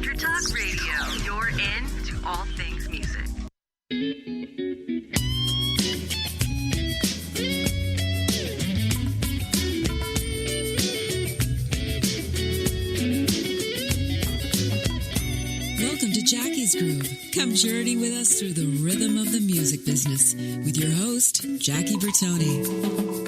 EnterTalk Radio, your in to all things music. Welcome to Jackie's Groove. Come journey with us through the rhythm of the music business with your host, Jackie Bertoni.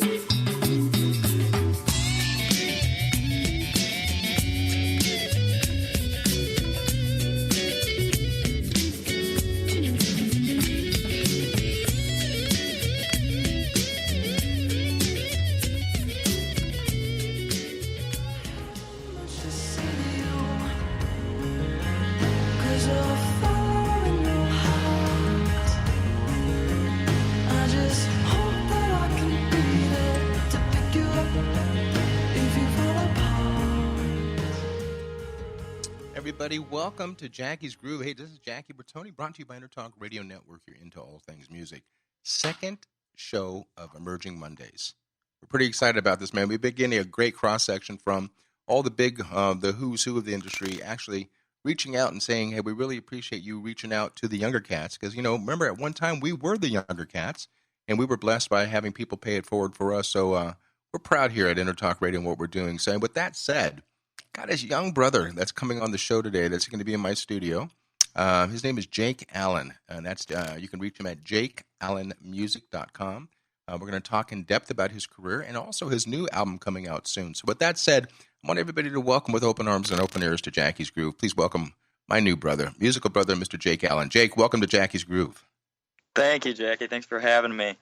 Everybody, welcome to Jackie's Groove. Hey, this is Jackie Bertoni, brought to you by EnterTalk Radio Network. You're into all things music. Second show of Emerging Mondays. We're pretty excited about this, man. We've been getting a great cross-section from all the big, the who's who of the industry, actually reaching out and saying, hey, we really appreciate you reaching out to the younger cats. Because, you know, remember at one time we were the younger cats, and we were blessed by having people pay it forward for us. So we're proud here at EnterTalk Radio and what we're doing. So with that said, got his young brother that's coming on the show today that's going to be in my studio. His name is Jake Allen, and that's you can reach him at jakeallenmusic.com. We're going to talk in depth about his career and also his new album coming out soon. So with that said, I want everybody to welcome with open arms and open ears to Jackie's Groove. Please welcome my new brother, musical brother, Mr. Jake Allen. Jake, welcome to Jackie's Groove. Thank you, Jackie. Thanks for having me.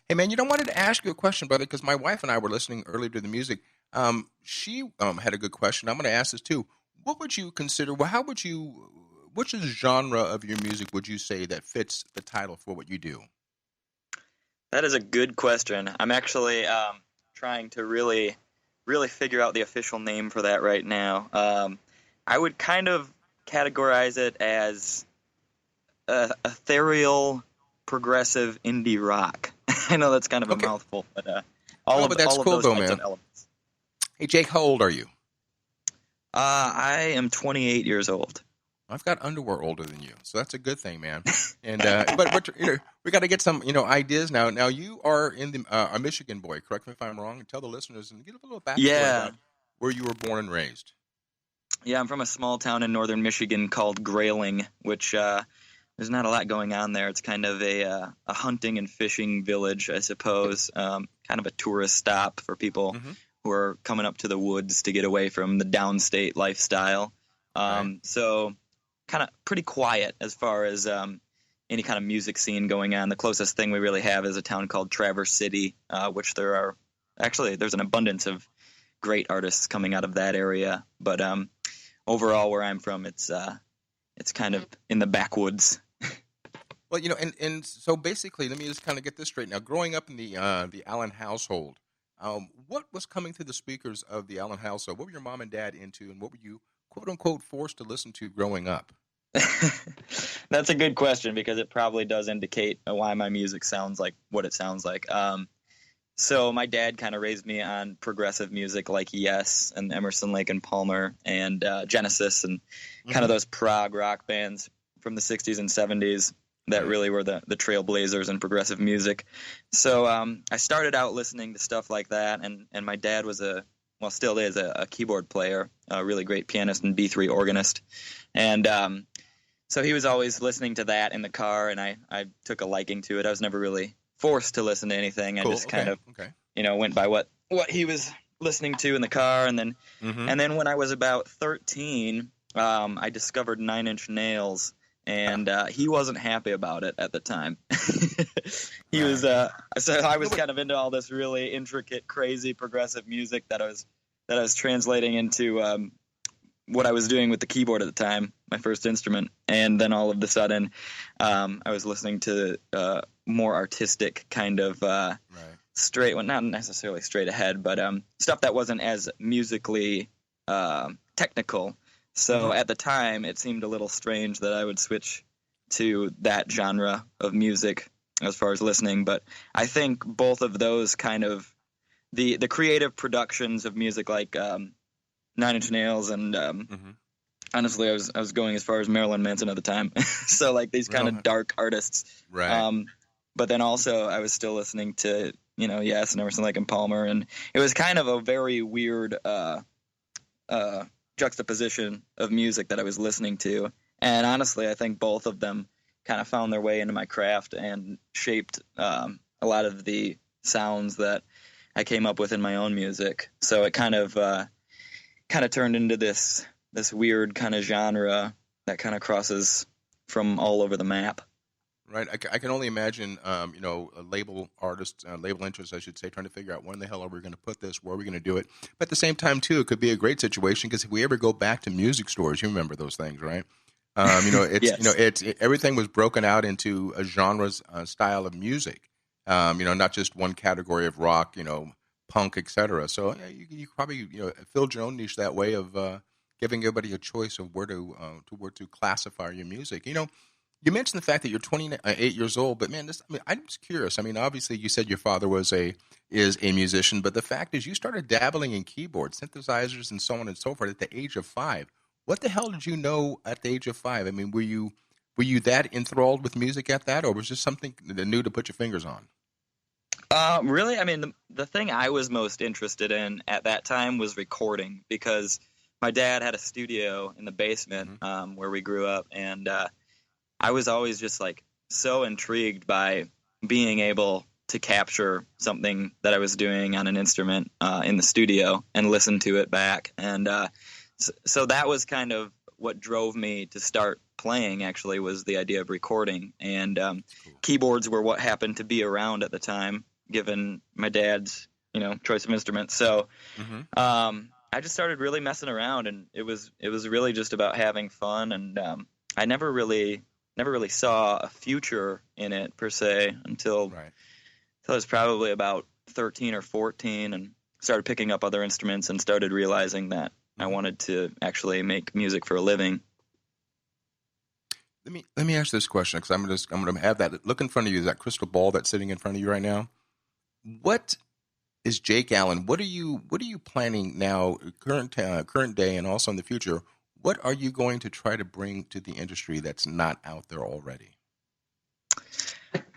Hey, man, I wanted to ask you a question, brother, because my wife and I were listening earlier to the music. She had a good question. I'm going to ask this too. What would you consider? Well, which is genre of your music would you say that fits the title for what you do? That is a good question. I'm actually trying to really figure out the official name for that right now. I would kind of categorize it as ethereal, progressive indie rock. I know that's kind of a mouthful, but but that's all cool, of those though, types man. of elements. Hey, Jake, how old are you? I am 28 years old. I've got underwear older than you, so that's a good thing, man. And but we got to get some ideas now. Now you are in the a Michigan boy. Correct me if I'm wrong. And tell the listeners and get a little backstory about where you were born and raised. Yeah, I'm from a small town in northern Michigan called Grayling, which there's not a lot going on there. It's kind of a hunting and fishing village, I suppose. Kind of a tourist stop for people who are coming up to the woods to get away from the downstate lifestyle. Right. So kind of pretty quiet as far as any kind of music scene going on. The closest thing we really have is a town called Traverse City, which there's an abundance of great artists coming out of that area. But overall, where I'm from, it's kind of in the backwoods. Well, and so basically, let me just kind of get this straight. Now, growing up in the Allen household, what was coming through the speakers of the Allen household? What were your mom and dad into, and what were you, quote unquote, forced to listen to growing up? That's a good question because it probably does indicate why my music sounds like what it sounds like. So my dad kind of raised me on progressive music like Yes and Emerson, Lake and Palmer and Genesis and kind of those prog rock bands from the 60s and 70s that really were the trailblazers in progressive music. So I started out listening to stuff like that, and my dad was still is a keyboard player, a really great pianist and B3 organist. And so he was always listening to that in the car, and I took a liking to it. I was never really forced to listen to anything. I just kind of went by what he was listening to in the car. And then when I was about 13, I discovered 9 Inch Nails, and he wasn't happy about it at the time. He was so I was kind of into all this really intricate, crazy progressive music that I was translating into what I was doing with the keyboard at the time, my first instrument. And then all of a sudden, I was listening to more artistic kind of straight, well, not necessarily straight ahead, but stuff that wasn't as musically technical. So at the time, it seemed a little strange that I would switch to that genre of music as far as listening. But I think both of those kind of the creative productions of music like 9 Inch Nails and Honestly, I was going as far as Marilyn Manson at the time. So like these kind of dark artists. Right. But then also I was still listening to, Yes, and Emerson, Lake and Palmer, and it was kind of a very weird juxtaposition of music that I was listening to. And honestly, I think both of them kind of found their way into my craft and shaped a lot of the sounds that I came up with in my own music. So it kind of turned into this weird kind of genre that kind of crosses from all over the map. Right. I can only imagine, label artists, label interests, I should say, trying to figure out when the hell are we going to put this, where are we going to do it. But at the same time, too, it could be a great situation because if we ever go back to music stores, you remember those things, right? It's Yes. everything was broken out into a genre's style of music. Not just one category of rock, punk, etc. So you probably filled your own niche that way of giving everybody a choice of where to classify your music. You mentioned the fact that you're 28 years old, but man, I'm just curious. I mean, obviously, you said your father is a musician, but the fact is, you started dabbling in keyboards, synthesizers, and so on and so forth at the age of 5. What the hell did you know at the age of 5? I mean, were you that enthralled with music at that, or was this something new to put your fingers on? Really, I mean, the thing I was most interested in at that time was recording because my dad had a studio in the basement where we grew up, and I was always just like so intrigued by being able to capture something that I was doing on an instrument in the studio and listen to it back. And so that was kind of what drove me to start playing, actually, was the idea of recording. And keyboards were what happened to be around at the time, given my dad's, choice of instruments. So I just started really messing around, and it was really just about having fun. And I never really saw a future in it per se until I was probably about 13 or 14 and started picking up other instruments and started realizing that I wanted to actually make music for a living. Let me ask this question because I'm going to have that look in front of you. Is that crystal ball that's sitting in front of you right now? What is Jake Allen? What are you planning now, current day, and also in the future? What are you going to try to bring to the industry that's not out there already?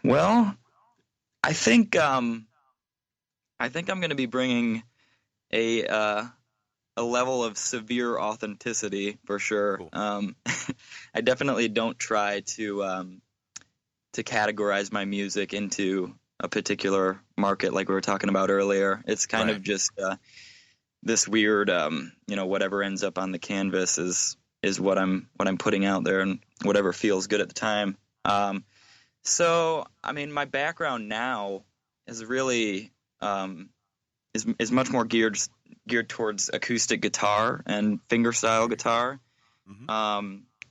Well, I think I'm going to be bringing a level of severe authenticity for sure. Cool. I definitely don't try to categorize my music into a particular market like we were talking about earlier. It's kind of just this weird, whatever ends up on the canvas is what I'm putting out there, and whatever feels good at the time. So, I mean, my background now is really is much more geared towards acoustic guitar and fingerstyle guitar.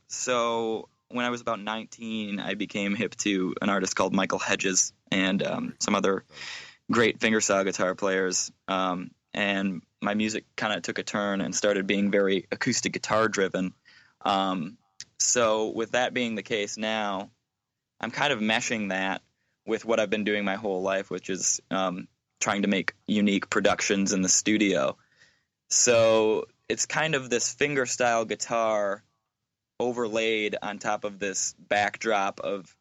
So when I was about 19, I became hip to an artist called Michael Hedges and some other great fingerstyle guitar players. And my music kind of took a turn and started being very acoustic guitar driven. So with that being the case now, I'm kind of meshing that with what I've been doing my whole life, which is trying to make unique productions in the studio. So it's kind of this fingerstyle guitar overlaid on top of this backdrop of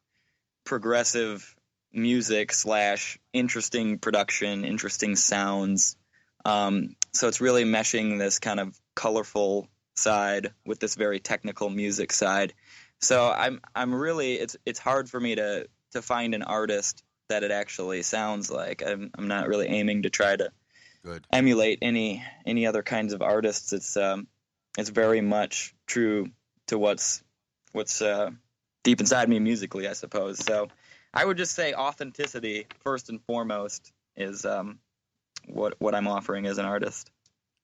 progressive music / interesting production, interesting sounds. So it's really meshing this kind of colorful side with this very technical music side. So I'm really, it's hard for me to find an artist that it actually sounds like. I'm not really aiming to try to emulate any other kinds of artists. It's very much true to what's deep inside me musically, I suppose. So I would just say authenticity first and foremost is what I'm offering as an artist.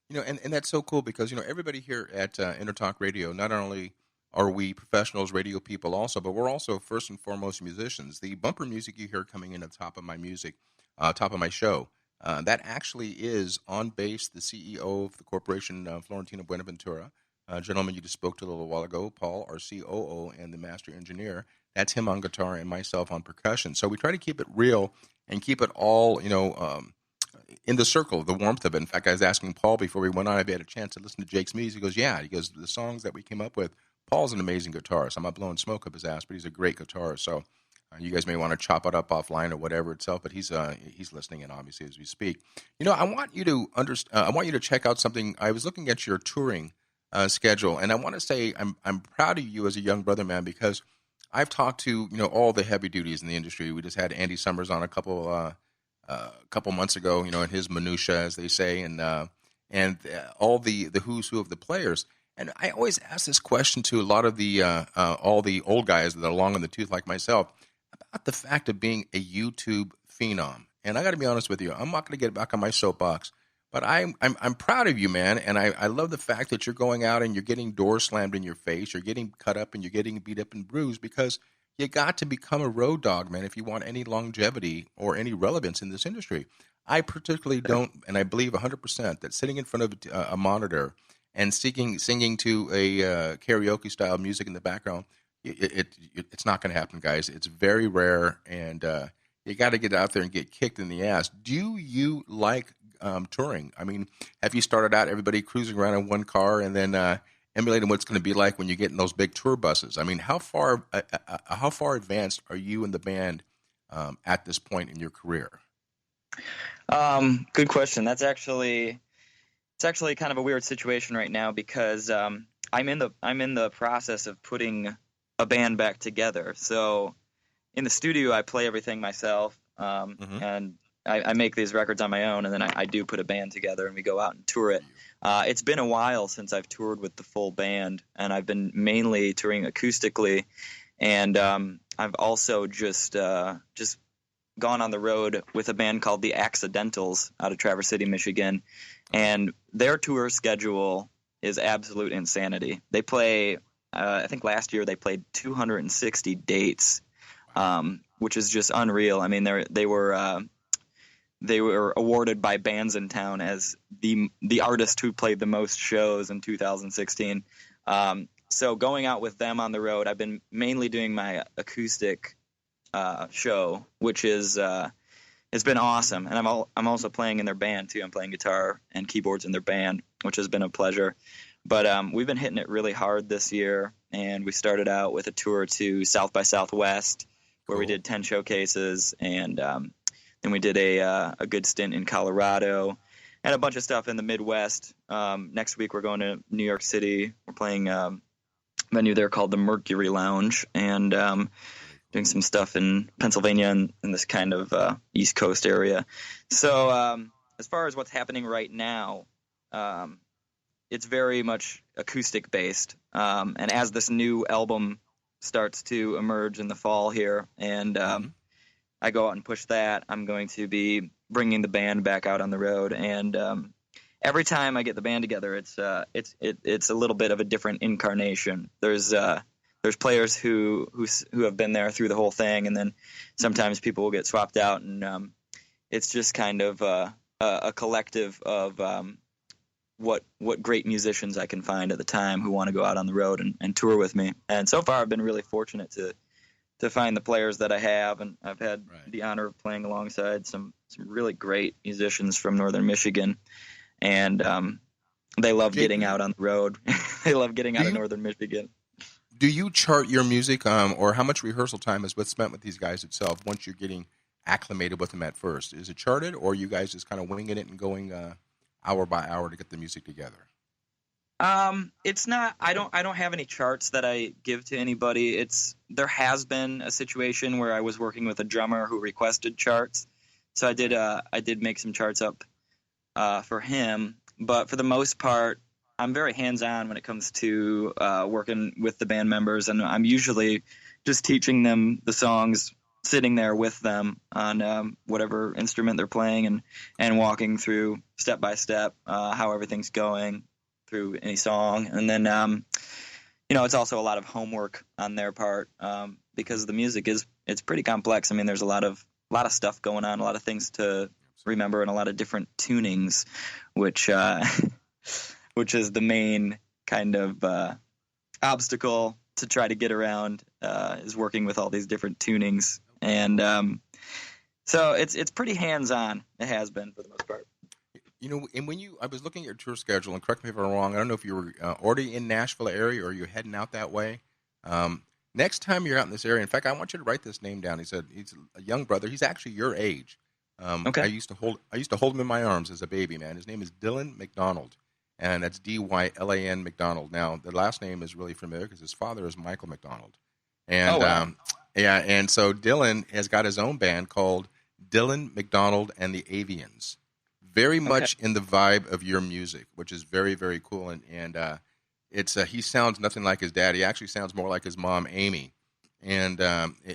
And that's so cool because everybody here at EnterTalk Radio, not only are we professionals, radio people also, but we're also first and foremost musicians. The bumper music you hear coming in at the top of my music, top of my show, that actually is on bass the CEO of the corporation, Florentino Buenaventura, a gentleman you just spoke to a little while ago, Paul, our COO and the master engineer. That's him on guitar and myself on percussion. So we try to keep it real and keep it all, in the circle, the warmth of it. In fact, I was asking Paul before we went on if he had a chance to listen to Jake's music. He goes, yeah. He goes, the songs that we came up with, Paul's an amazing guitarist. I'm not blowing smoke up his ass, but he's a great guitarist. So you guys may want to chop it up offline or whatever itself, but he's listening in, obviously, as we speak. I want you to I want you to check out something. I was looking at your touring schedule, and I want to say I'm proud of you as a young brother, man, because I've talked to all the heavy duties in the industry. We just had Andy Summers on a couple months ago, in his minutia, as they say, and all the who's who of the players. And I always ask this question to a lot of the all the old guys that are long in the tooth like myself about the fact of being a YouTube phenom. And I got to be honest with you, I'm not going to get back on my soapbox, but I'm proud of you, man. And I love the fact that you're going out and you're getting doors slammed in your face, you're getting cut up, and you're getting beat up and bruised because you got to become a road dog, man, if you want any longevity or any relevance in this industry. I particularly don't, and I believe 100% that sitting in front of a monitor and singing to a karaoke style music in the background, it's not going to happen, guys. It's very rare, and you got to get out there and get kicked in the ass. Do you like touring? I mean, have you started out everybody cruising around in one car and then emulating what's going to be like when you get in those big tour buses? I mean, how far advanced are you and the band at this point in your career? Good question. It's actually kind of a weird situation right now because I'm in the process of putting a band back together. So in the studio, I play everything myself, and I make these records on my own, and then I do put a band together, and we go out and tour it. It's been a while since I've toured with the full band, and I've been mainly touring acoustically, and I've also just gone on the road with a band called the Accidentals out of Traverse City, Michigan, and their tour schedule is absolute insanity. They play, I think last year they played 260 dates, which is just unreal. I mean, they were awarded by Bands in Town as the artist who played the most shows in 2016. So going out with them on the road, I've been mainly doing my acoustic show, which is it's been awesome. And I'm also playing in their band too. I'm playing guitar and keyboards in their band, which has been a pleasure. But we've been hitting it really hard this year, and we started out with a tour to South by Southwest, where we did 10 showcases, and then we did a good stint in Colorado, and a bunch of stuff in the Midwest. Next week we're going to New York City. We're playing a venue there called the Mercury Lounge, and doing some stuff in Pennsylvania and in this kind of East Coast area. So as far as what's happening right now, it's very much acoustic based. And as this new album starts to emerge in the fall here, and I go out and push that, I'm going to be bringing the band back out on the road. And every time I get the band together, it's a little bit of a different incarnation. There's players who have been there through the whole thing, and then sometimes people will get swapped out, and it's just kind of a collective of what great musicians I can find at the time who want to go out on the road and tour with me. And so far, I've been really fortunate to find the players that I have, and I've had the honor of playing alongside some really great musicians from Northern Michigan, and they love getting out on the road. They love getting out of Northern Michigan. Do you chart your music, or how much rehearsal time is what's spent with these guys itself once you're getting acclimated with them at first? Is it charted, or are you guys just kind of winging it and going hour by hour to get the music together? It's not. I don't have any charts that I give to anybody. There has been a situation where I was working with a drummer who requested charts, so I did make some charts up for him. But for the most part, I'm very hands-on when it comes to working with the band members, and I'm usually just teaching them the songs, sitting there with them on whatever instrument they're playing, and walking through step by step how everything's going through any song. And then it's also a lot of homework on their part because the music it's pretty complex. I mean, there's a lot of stuff going on, a lot of things to remember, and a lot of different tunings, which is the main kind of obstacle to try to get around, is working with all these different tunings. And So it's pretty hands-on. It has been for the most part. And I was looking at your tour schedule, and correct me if I'm wrong, I don't know if you were already in Nashville area or you're heading out that way. Next time you're out in this area, in fact, I want you to write this name down. He's a young brother. He's actually your age. Okay. I used to hold him in my arms as a baby, man. His name is Dylan McDonald, and that's Dylan McDonald. Now, the last name is really familiar because his father is Michael McDonald. And, oh, wow. And so Dylan has got his own band called Dylan McDonald and the Avians. Very much in the vibe of your music, which is very, very cool. And he sounds nothing like his dad. He actually sounds more like his mom, Amy, and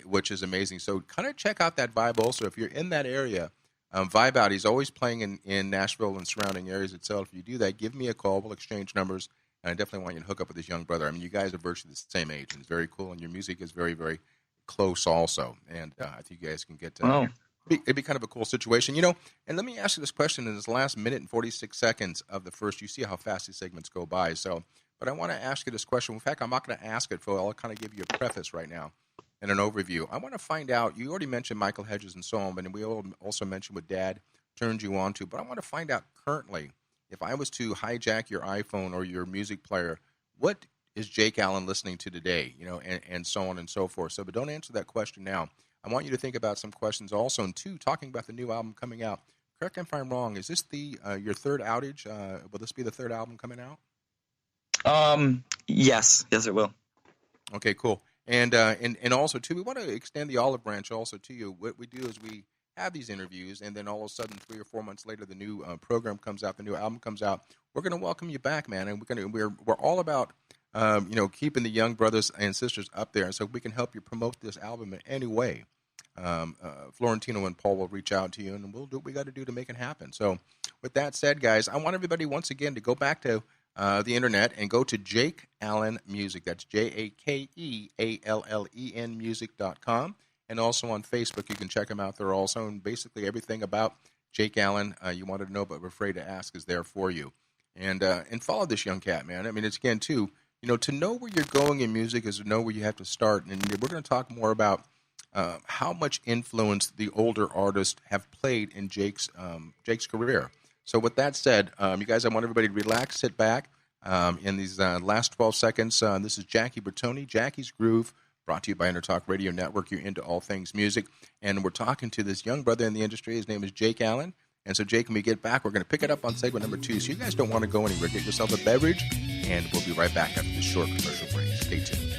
which is amazing. So kind of check out that vibe also. If you're in that area, vibe out. He's always playing in Nashville and surrounding areas itself. If you do that, give me a call. We'll exchange numbers. And I definitely want you to hook up with this young brother. I mean, you guys are virtually the same age, and it's very cool. And your music is very, very close also. And I think you guys can get to it'd be kind of a cool situation, And let me ask you this question in this last minute and 46 seconds of the first. You see how fast these segments go by. But I want to ask you this question. In fact, I'm not going to ask it, Phil. I'll kind of give you a preface right now and an overview. I want to find out. You already mentioned Michael Hedges and so on, but we also mentioned what Dad turned you on to. But I want to find out currently, if I was to hijack your iPhone or your music player, what is Jake Allen listening to today? And so on and so forth. So, but don't answer that question now. I want you to think about some questions also. And two, talking about the new album coming out. Correct me if I'm wrong. Is this your third outage? Will this be the third album coming out? Yes, it will. Okay, cool. And also too, we want to extend the olive branch also to you. What we do is we have these interviews, and then all of a sudden, 3 or 4 months later, the new program comes out, the new album comes out. We're going to welcome you back, man, and we're all about keeping the young brothers and sisters up there, and so we can help you promote this album in any way. Florentino and Paul will reach out to you, and we'll do what we got to do to make it happen. So, with that said, guys, I want everybody once again to go back to the internet and go to Jake Allen Music. That's JakeAllen music.com. And also on Facebook, you can check them out there also. And basically everything about Jake Allen you wanted to know but were afraid to ask is there for you. And follow this young cat, man. I mean, it's again, too, to know where you're going in music is to know where you have to start. And we're going to talk more about how much influence the older artists have played in Jake's career. So with that said, you guys, I want everybody to relax, sit back in these last 12 seconds. This is Jackie Bertoni, Jackie's Groove, brought to you by EnterTalk Radio Network. You're into all things music. And we're talking to this young brother in the industry. His name is Jake Allen. And so, Jake, when we get back, we're going to pick it up on segment number 2. So you guys don't want to go anywhere. Get yourself a beverage, and we'll be right back after this short commercial break. Stay tuned.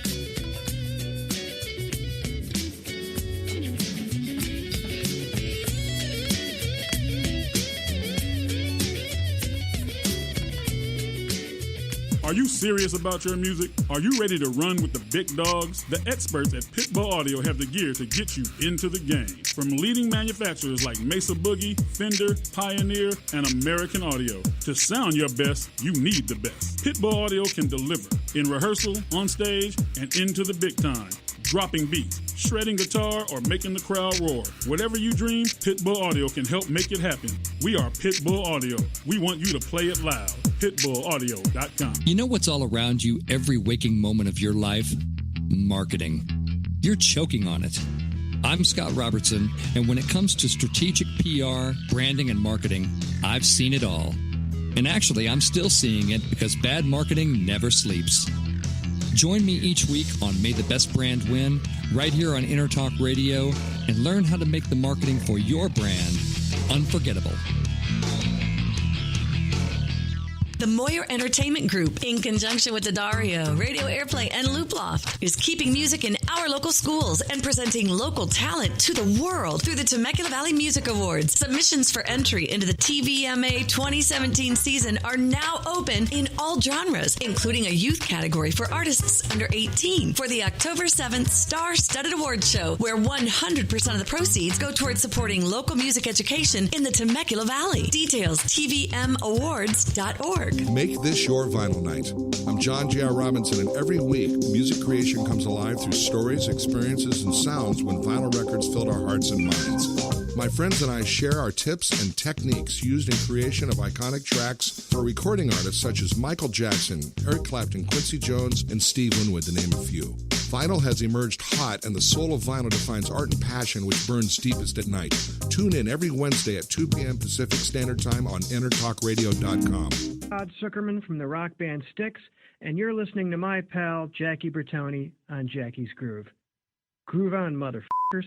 Are you serious about your music? Are you ready to run with the big dogs? The experts at Pitbull Audio have the gear to get you into the game. From leading manufacturers like Mesa Boogie, Fender, Pioneer, and American Audio. To sound your best, you need the best. Pitbull Audio can deliver in rehearsal, on stage, and into the big time. Dropping beats, shredding guitar, or making the crowd roar. Whatever you dream, Pitbull Audio can help make it happen. We are Pitbull Audio. We want you to play it loud. PitbullAudio.com. You know what's all around you every waking moment of your life? Marketing. You're choking on it. I'm Scott Robertson, and when it comes to strategic PR, branding, and marketing, I've seen it all. And actually, I'm still seeing it because bad marketing never sleeps. Join me each week on May the Best Brand Win, right here on EnterTalk Radio, and learn how to make the marketing for your brand unforgettable. The Moyer Entertainment Group, in conjunction with Daddario, Radio Airplay, and Looploft, is keeping music in our local schools and presenting local talent to the world through the Temecula Valley Music Awards. Submissions for entry into the TVMA 2017 season are now open in all genres, including a youth category for artists under 18 for the October 7th Star-Studded Awards Show, where 100% of the proceeds go towards supporting local music education in the Temecula Valley. Details, tvmawards.org. Make this your vinyl night. I'm John J.R. Robinson, and every week, music creation comes alive through stories, experiences, and sounds when vinyl records filled our hearts and minds. My friends and I share our tips and techniques used in creation of iconic tracks for recording artists such as Michael Jackson, Eric Clapton, Quincy Jones, and Steve Winwood, to name a few. Vinyl has emerged hot, and the soul of vinyl defines art and passion which burns deepest at night. Tune in every Wednesday at 2 p.m. Pacific Standard Time on EnterTalkRadio.com. Todd Zuckerman from the rock band Styx, and you're listening to my pal Jackie Bertoni on Jackie's Groove. Groove on, motherfuckers.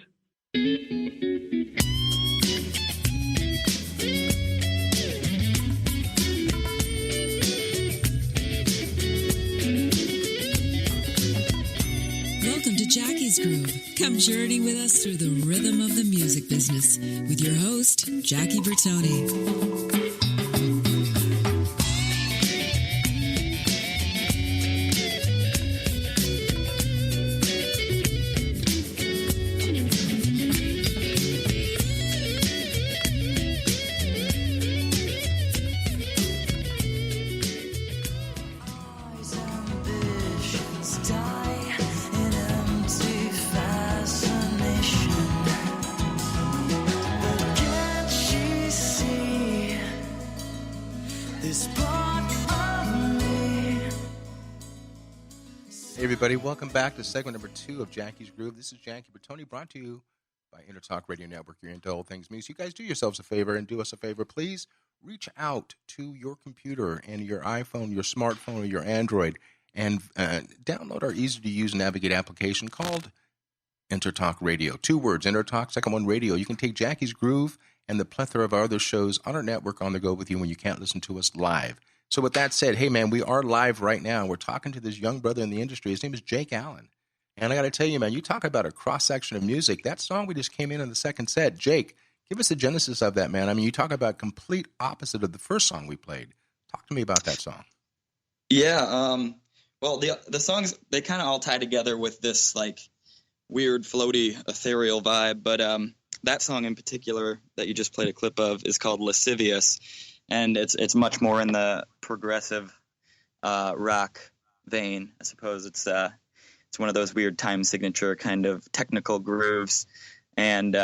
Welcome to Jackie's Groove. Come journey with us through the rhythm of the music business with your host, Jackie Bertoni. Hey everybody, welcome back to segment number 2 of Jackie's Groove. This is Jackie Bertoni, brought to you by EnterTalk Radio Network. You're into all things music. You guys do yourselves a favor and do us a favor. Please reach out to your computer and your iPhone, your smartphone, or your Android and download our easy-to-use navigate application called EnterTalk Radio. 2 words, EnterTalk, second one, radio. You can take Jackie's Groove and the plethora of our other shows on our network on the go with you when you can't listen to us live. So with that said, hey, man, we are live right now. We're talking to this young brother in the industry. His name is Jake Allen. And I got to tell you, man, you talk about a cross-section of music. That song we just came in the second set, Jake, give us the genesis of that, man. I mean, you talk about complete opposite of the first song we played. Talk to me about that song. Yeah, well, the songs, they kind of all tie together with this, like, weird, floaty, ethereal vibe. But that song in particular that you just played a clip of is called Lascivious. And it's much more in the progressive rock vein, I suppose. It's one of those weird time signature kind of technical grooves, and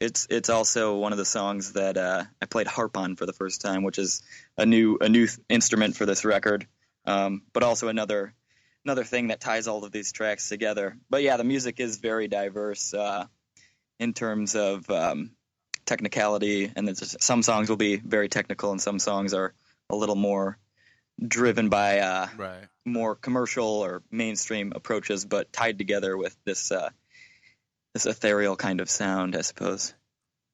it's also one of the songs that I played harp on for the first time, which is a new instrument for this record, but also another thing that ties all of these tracks together. But yeah, the music is very diverse in terms of technicality, and some songs will be very technical and some songs are a little more driven by more commercial or mainstream approaches, but tied together with this ethereal kind of sound, I suppose.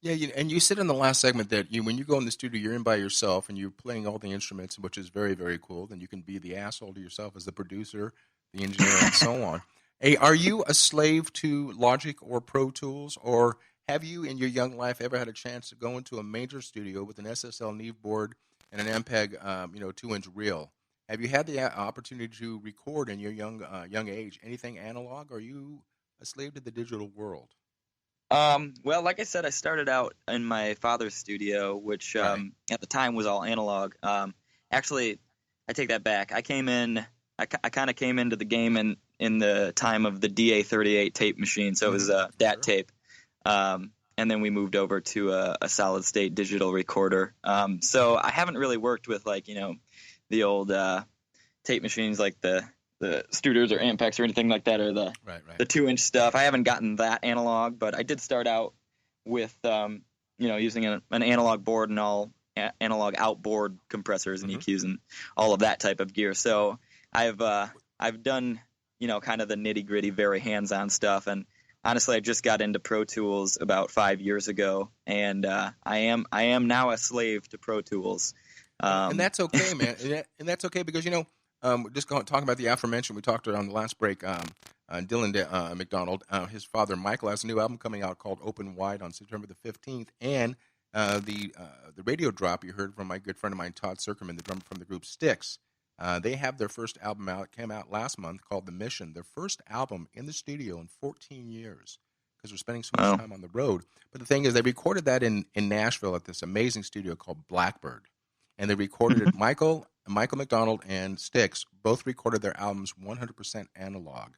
Yeah, and you said in the last segment that when you go in the studio, you're in by yourself and you're playing all the instruments, which is very, very cool. Then you can be the asshole to yourself as the producer, the engineer, and so on. Hey, are you a slave to Logic or Pro Tools, or have you, in your young life, ever had a chance to go into a major studio with an SSL Neve board and an MPEG, 2-inch reel? Have you had the opportunity to record in your young age anything analog? Or are you a slave to the digital world? Well, like I said, I started out in my father's studio, which at the time was all analog. Actually, I take that back. I kind of came into the game in the time of the DA38 tape machine, so it was a DAT tape. And then we moved over to a solid state digital recorder. So I haven't really worked with the old tape machines like the Studers or Ampex or anything like that, or the 2-inch stuff. I haven't gotten that analog, but I did start out with using an analog board and all analog outboard compressors and EQs and all of that type of gear. So I've done kind of the nitty gritty, very hands on stuff. And honestly, I just got into Pro Tools about 5 years ago, and I am now a slave to Pro Tools. And that's okay, man. And that's okay because, just talking about the aforementioned, we talked on the last break, Dylan McDonald, his father Michael has a new album coming out called Open Wide on September the 15th, and the radio drop you heard from my good friend of mine, Todd Zuckerman, the drummer from the group Styx. They have their first album out. It came out last month called The Mission, their first album in the studio in 14 years because they're spending so much time on the road. But the thing is, they recorded that in Nashville at this amazing studio called Blackbird. And they recorded it, Michael McDonald and Styx both recorded their albums 100% analog.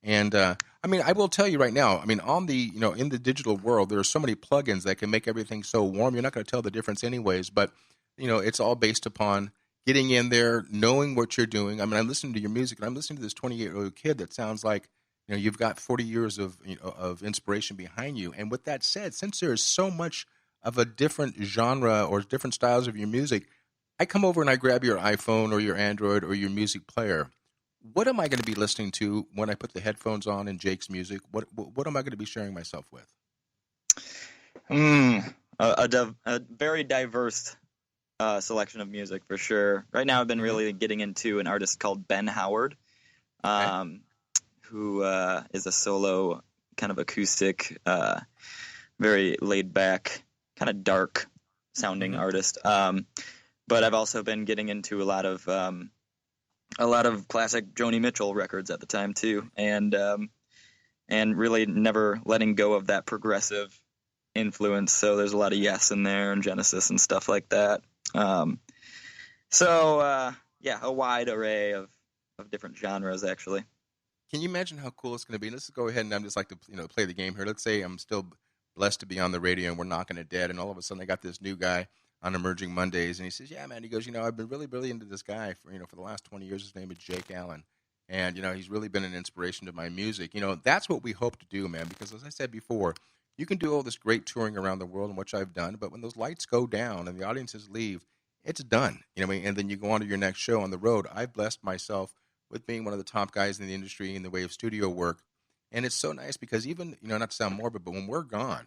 And, I will tell you right now, on the, in the digital world, there are so many plugins that can make everything so warm. You're not going to tell the difference anyways, but, it's all based upon getting in there, knowing what you're doing. I'm listening to your music, and I'm listening to this 28-year-old kid that sounds like, you've got 40 years of of inspiration behind you. And with that said, since there is so much of a different genre or different styles of your music, I come over and I grab your iPhone or your Android or your music player. What am I going to be listening to when I put the headphones on in Jake's music? What am I going to be sharing myself with? A very diverse selection of music for sure. Right now, I've been really getting into an artist called Ben Howard, who is a solo kind of acoustic, very laid back, kind of dark sounding artist. But I've also been getting into a lot of classic Joni Mitchell records at the time too, and really never letting go of that progressive influence. So there's a lot of Yes in there and Genesis and stuff like that. A wide array of different genres actually. Can you imagine how cool it's going to be? Let's go ahead and I'm just like to play the game here. Let's say I'm still blessed to be on the radio and we're knocking it dead, and all of a sudden I got this new guy on Emerging Mondays, and he says, "Yeah, man," he goes, "I've been really, really into this guy for the last 20 years. His name is Jake Allen, and he's really been an inspiration to my music." That's what we hope to do, man. Because as I said before, you can do all this great touring around the world, and which I've done, but when those lights go down and the audiences leave, it's done. And then you go on to your next show on the road. I've blessed myself with being one of the top guys in the industry in the way of studio work, and it's so nice because even not to sound morbid, but when we're gone,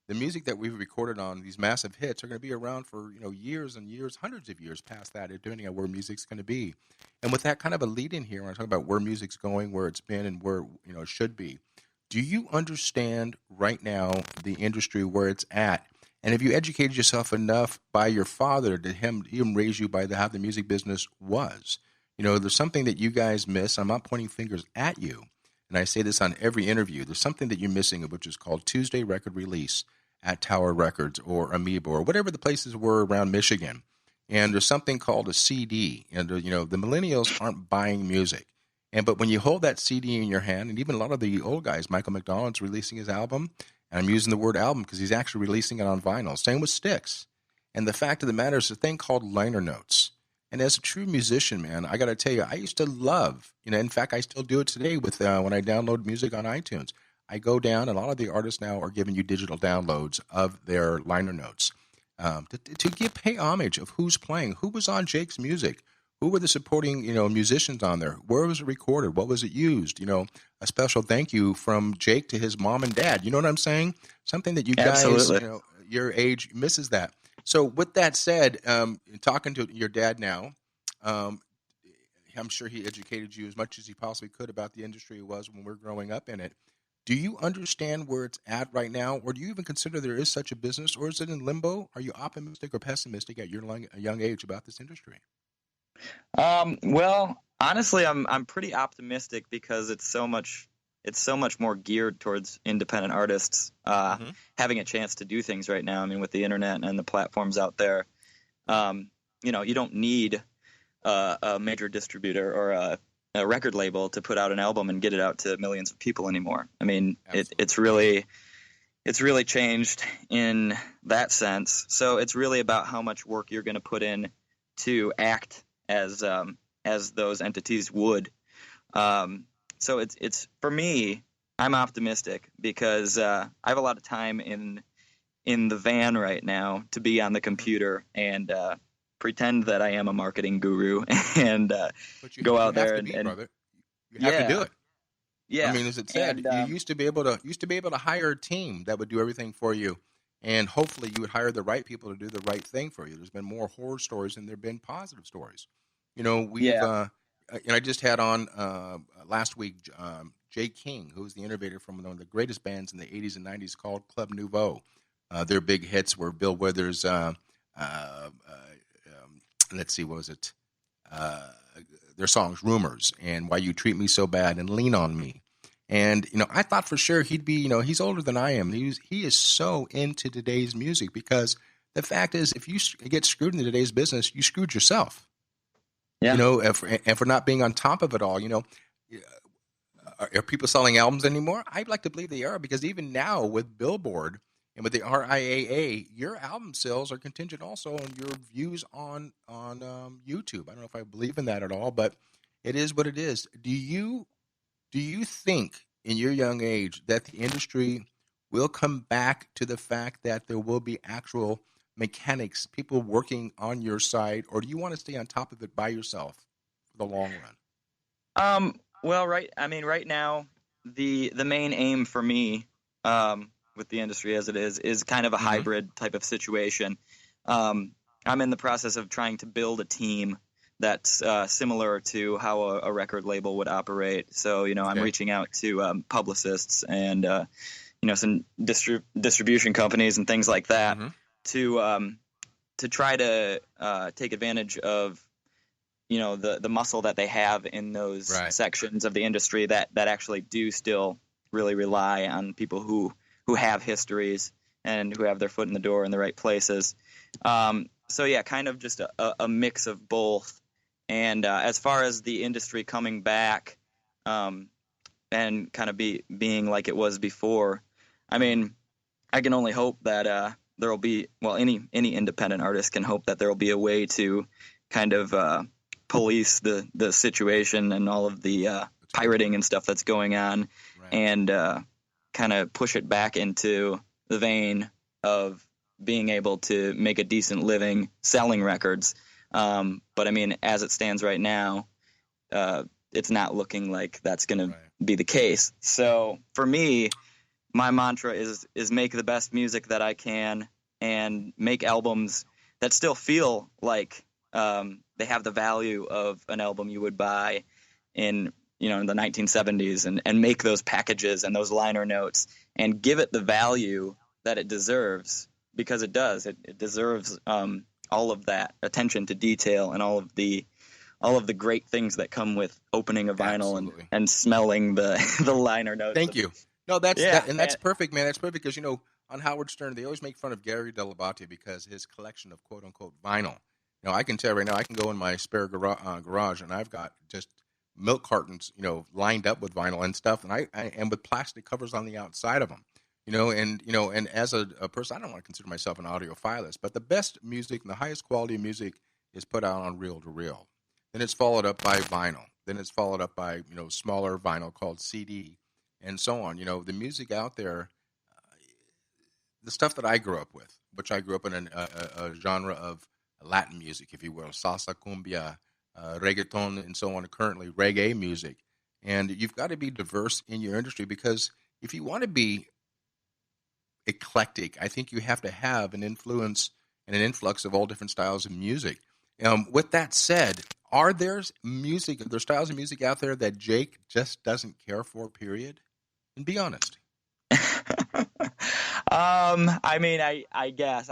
the music that we've recorded on these massive hits are going to be around for years and years, hundreds of years past that, depending on where music's going to be. And with that kind of a lead in here, when I talk about where music's going, where it's been, and where it should be, do you understand right now the industry where it's at? And have you educated yourself enough by your father to him raise you by how the music business was? There's something that you guys miss. I'm not pointing fingers at you, and I say this on every interview. There's something that you're missing, which is called Tuesday record release at Tower Records or Amoeba or whatever the places were around Michigan. And there's something called a CD. And, the millennials aren't buying music. But when you hold that CD in your hand, and even a lot of the old guys, Michael McDonald's releasing his album, and I'm using the word album because he's actually releasing it on vinyl. Same with Styx. And the fact of the matter is a thing called liner notes. And as a true musician, man, I got to tell you, I used to love, in fact, I still do it today with when I download music on iTunes. I go down, and a lot of the artists now are giving you digital downloads of their liner notes to pay homage of who's playing, who was on Jake's music, who were the supporting musicians on there, where was it recorded, what was it used, a special thank you from Jake to his mom and dad. You know what I'm saying? Something that you guys, your age misses that. So with that said, talking to your dad now, I'm sure he educated you as much as he possibly could about the industry it was when we were growing up in it. Do you understand where it's at right now, or do you even consider there is such a business, or is it in limbo? Are you optimistic or pessimistic at your young age about this industry? Well, honestly, I'm pretty optimistic because it's so much more geared towards independent artists having a chance to do things right now. I mean, with the internet and the platforms out there, you don't need a major distributor or a record label to put out an album and get it out to millions of people anymore. I mean, it's really changed in that sense. So it's really about how much work you're going to put in to act as those entities would. So it's for me, I'm optimistic because I have a lot of time in the van right now to be on the computer and pretend that I am a marketing guru and go out there and brother. You have to do it. Yeah. I mean, as it said, you used to be able to hire a team that would do everything for you, and hopefully you would hire the right people to do the right thing for you. There's been more horror stories than there've been positive stories. I just had on last week Jay King, who was the innovator from one of the greatest bands in the 80s and 90s called Club Nouveau. Their big hits were Bill Withers, let's see, what was it? Their songs, Rumors, and Why You Treat Me So Bad, and Lean on Me. And, I thought for sure he'd be, he's older than I am. He is so into today's music because the fact is, if you get screwed in today's business, you screwed yourself. Yeah. And for not being on top of it all, are people selling albums anymore? I'd like to believe they are because even now with Billboard and with the RIAA, your album sales are contingent also on your views on YouTube. I don't know if I believe in that at all, but it is what it is. Do you think in your young age that the industry will come back to the fact that there will be actual mechanics, people working on your side, or do you want to stay on top of it by yourself for the long run? Well, right now, the main aim for me, with the industry as it is kind of a hybrid type of situation. I'm in the process of trying to build a team that's similar to how a record label would operate. So, I'm reaching out to publicists and, some distribution companies and things like that to try to take advantage of, the muscle that they have in those sections of the industry that actually do still really rely on people who have histories and who have their foot in the door in the right places. So yeah, kind of just a mix of both. And as far as the industry coming back and kind of being like it was before, I mean, I can only hope that there will be, well, any independent artist can hope that there will be a way to kind of police the situation and all of the pirating and stuff that's going on, and kind of push it back into the vein of being able to make a decent living selling records. But I mean, as it stands right now, it's not looking like that's going to be the case. So for me, my mantra is make the best music that I can and make albums that still feel like they have the value of an album you would buy in the 1970s, and make those packages and those liner notes and give it the value that it deserves, because it does. It deserves all of that attention to detail and all of the great things that come with opening a vinyl and smelling the liner notes. Thank you. No, that's perfect, man. That's perfect because on Howard Stern they always make fun of Gary Dell'Abate because his collection of quote unquote vinyl. I can tell right now I can go in my spare garage and I've got just milk cartons, lined up with vinyl and stuff, and I and with plastic covers on the outside of them. And as a person, I don't want to consider myself an audiophilist, but the best music and the highest quality of music is put out on reel to reel. Then it's followed up by vinyl. Then it's followed up by smaller vinyl called CD, and so on. The music out there, the stuff that I grew up with, which I grew up in a genre of Latin music, if you will, salsa, cumbia, reggaeton, and so on. Currently, reggae music, and you've got to be diverse in your industry because if you want to be eclectic, I think you have to have an influence and an influx of all different styles of music. With that said, are there styles of music out there that Jake just doesn't care for, period? And be honest. I mean, I guess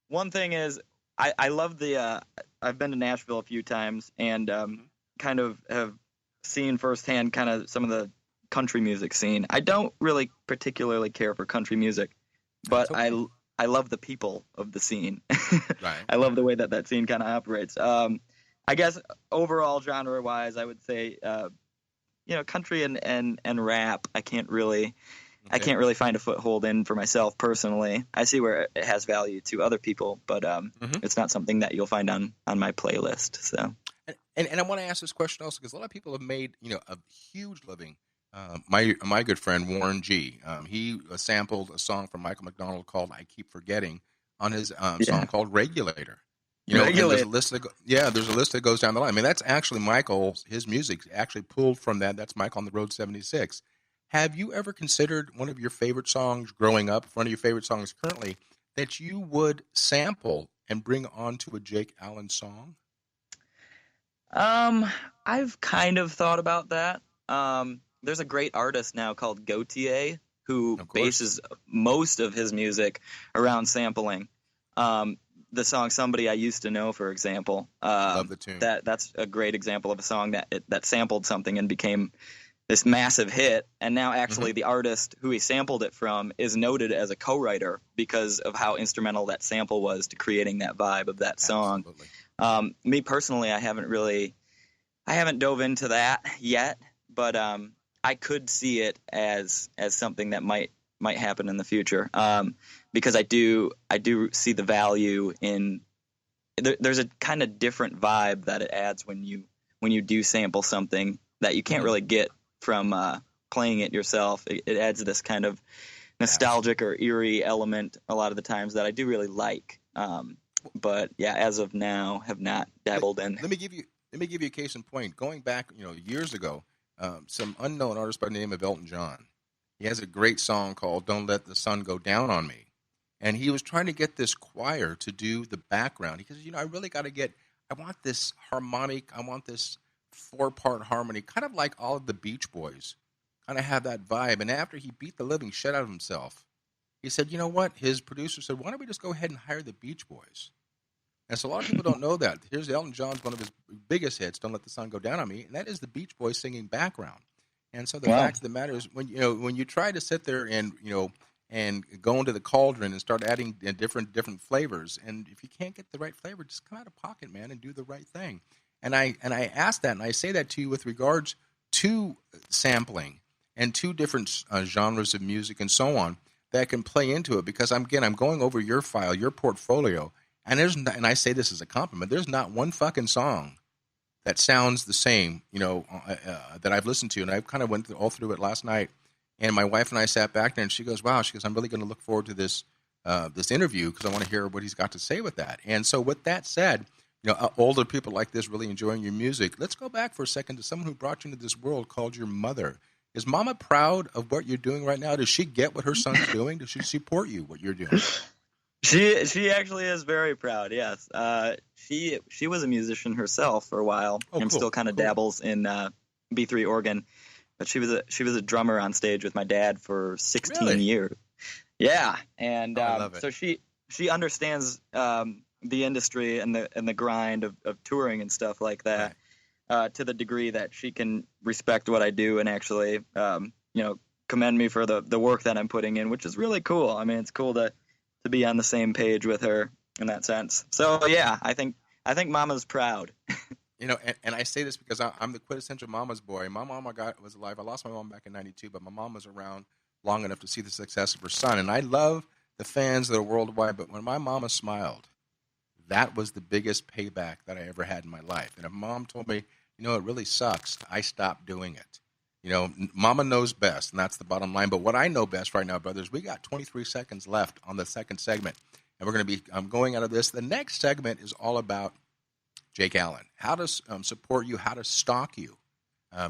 one thing is I love I've been to Nashville a few times and kind of have seen firsthand kind of some of the country music scene. I don't really particularly care for country music, but okay. I love the people of the scene. Right. I love the way that scene kind of operates. I guess overall genre wise, I would say, country and rap. I can't really find a foothold in for myself personally. I see where it has value to other people, but it's not something that you'll find on my playlist. So, and I want to ask this question also because a lot of people have made a huge living. My good friend Warren G. He sampled a song from Michael McDonald called "I Keep Forgetting" on his song called "Regulator." There's a list that goes down the line. I mean, that's actually his music actually pulled from that. That's Mike on the Road 76. Have you ever considered one of your favorite songs growing up, one of your favorite songs currently, that you would sample and bring onto a Jake Allen song? I've kind of thought about that. There's a great artist now called Gautier who bases most of his music around sampling. The song "Somebody I Used to Know," for example. Love the tune. That's a great example of a song that sampled something and became this massive hit. And now actually the artist who he sampled it from is noted as a co-writer because of how instrumental that sample was to creating that vibe of that song. Absolutely. Me personally, I haven't dove into that yet, but I could see it as something that might happen in the future. Because I do see the value in there's a kind of different vibe that it adds when you do sample something that you can't really get from playing it yourself, it adds this kind of nostalgic or eerie element a lot of the times that I do really like. But yeah, as of now, have not dabbled in. Let me give you a case in point. Going back, years ago, some unknown artist by the name of Elton John. He has a great song called "Don't Let the Sun Go Down on Me," and he was trying to get this choir to do the background. He says, I really got to I want this harmonic, I want this 4-part harmony, kind of like all of the Beach Boys, kind of have that vibe. And after he beat the living shit out of himself, he said, you know what? His producer said, why don't we just go ahead and hire the Beach Boys? And so a lot of people don't know that. Here's Elton John's one of his biggest hits, "Don't Let the Sun Go Down on Me," and that is the Beach Boys singing background. And so the fact of the matter is, when you try to sit there and go into the cauldron and start adding different flavors, and if you can't get the right flavor, just come out of pocket, man, and do the right thing. And I ask that, and I say that to you with regards to sampling and two different genres of music and so on that can play into it. Because I'm going over your file, your portfolio. And I say this as a compliment. There's not one fucking song that sounds the same, that I've listened to. And I kind of went all through it last night. And my wife and I sat back there, and she goes, "Wow," she goes, "I'm really going to look forward to this interview because I want to hear what he's got to say with that." And so, with that said, older people like this really enjoying your music. Let's go back for a second to someone who brought you into this world called your mother. Is Mama proud of what you're doing right now? Does she get what her son's doing? Does she support you what you're doing? She actually is very proud. Yes, she was a musician herself for a while, and still kind of dabbles in B3 organ. But she was a drummer on stage with my dad for 16 years. Yeah, and so she understands the industry and the grind of touring and stuff like that, to the degree that she can respect what I do and actually commend me for the work that I'm putting in, which is really cool. I mean, it's cool to be on the same page with her in that sense. So yeah, I think Mama's proud. And I say this because I'm the quintessential mama's boy. My mama was alive. I lost my mom back in '92, but my mom was around long enough to see the success of her son. And I love the fans that are worldwide, but when my mama smiled, that was the biggest payback that I ever had in my life. And if Mom told me, it really sucks, I stopped doing it. Mama knows best, and that's the bottom line. But what I know best right now, brothers, we got 23 seconds left on the second segment, and we're going to be going out of this. The next segment is all about Jake Allen, how to support you, how to stalk you,